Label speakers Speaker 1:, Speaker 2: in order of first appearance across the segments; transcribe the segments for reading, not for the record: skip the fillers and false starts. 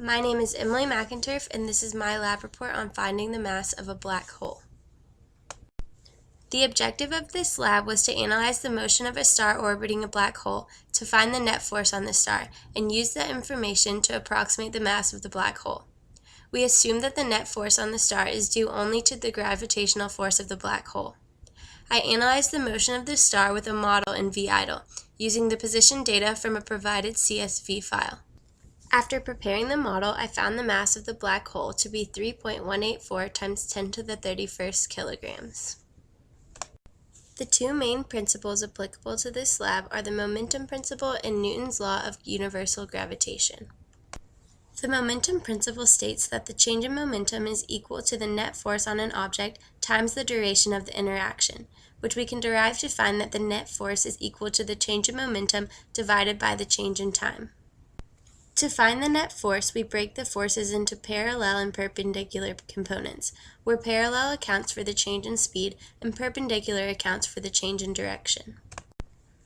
Speaker 1: My name is Emily McInturf, and this is my lab report on finding the mass of a black hole. The objective of this lab was to analyze the motion of a star orbiting a black hole to find the net force on the star and use that information to approximate the mass of the black hole. We assume that the net force on the star is due only to the gravitational force of the black hole. I analyzed the motion of the star with a model in VIDLE, using the position data from a provided CSV file. After preparing the model, I found the mass of the black hole to be 3.184 times 10 to the 31st kilograms. The two main principles applicable to this lab are the momentum principle and Newton's law of universal gravitation. The momentum principle states that the change in momentum is equal to the net force on an object times the duration of the interaction, which we can derive to find that the net force is equal to the change in momentum divided by the change in time. To find the net force, we break the forces into parallel and perpendicular components, where parallel accounts for the change in speed and perpendicular accounts for the change in direction.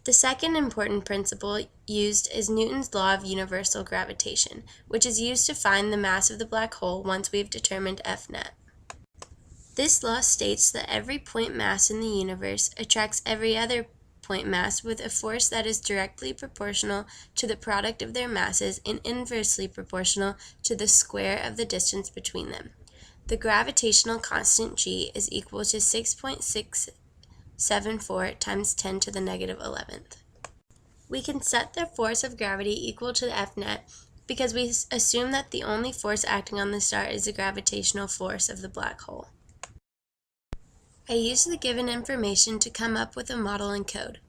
Speaker 1: The second important principle used is Newton's law of universal gravitation, which is used to find the mass of the black hole once we've determined F net. This law states that every point mass in the universe attracts every other point mass with a force that is directly proportional to the product of their masses and inversely proportional to the square of the distance between them. The gravitational constant g is equal to 6.674 times 10 to the negative 11th. We can set the force of gravity equal to the F net because we assume that the only force acting on the star is the gravitational force of the black hole. I used the given information to come up with a model and code.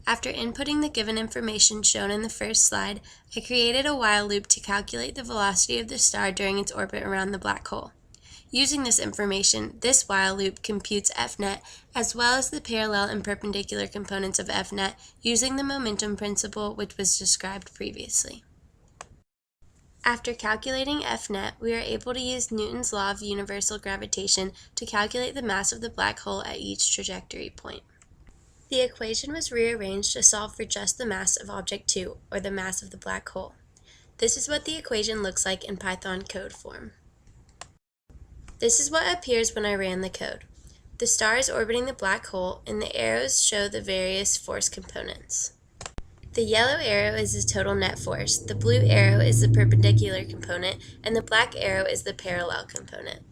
Speaker 1: After inputting the given information shown in the first slide, I created a while loop to calculate the velocity of the star during its orbit around the black hole. Using this information, this while loop computes F net as well as the parallel and perpendicular components of F net using the momentum principle which was described previously. After calculating F net, we are able to use Newton's law of universal gravitation to calculate the mass of the black hole at each trajectory point. The equation was rearranged to solve for just the mass of object 2, or the mass of the black hole. This is what the equation looks like in Python code form. This is what appears when I ran the code. The star is orbiting the black hole, and the arrows show the various force components. The yellow arrow is the total net force, the blue arrow is the perpendicular component, and the black arrow is the parallel component.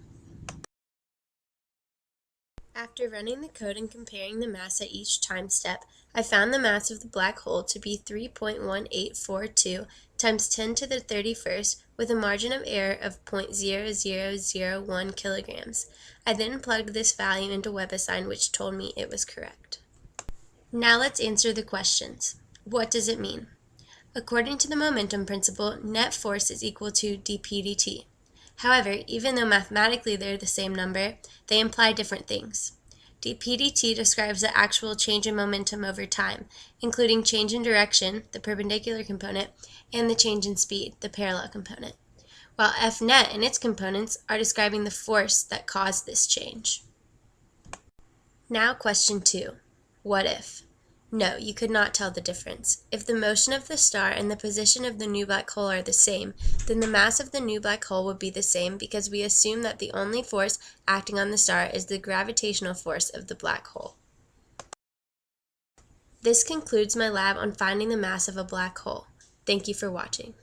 Speaker 1: After running the code and comparing the mass at each time step, I found the mass of the black hole to be 3.1842 times 10 to the 31st with a margin of error of 0.0001 kilograms. I then plugged this value into WebAssign, which told me it was correct. Now let's answer the questions. What does it mean? According to the momentum principle, net force is equal to dp dt. However, even though mathematically they're the same number, they imply different things. dp dt describes the actual change in momentum over time, including change in direction, the perpendicular component, and the change in speed, the parallel component, while F net and its components are describing the force that caused this change. Now question 2. What if? No, you could not tell the difference. If the motion of the star and the position of the new black hole are the same, then the mass of the new black hole would be the same because we assume that the only force acting on the star is the gravitational force of the black hole. This concludes my lab on finding the mass of a black hole. Thank you for watching.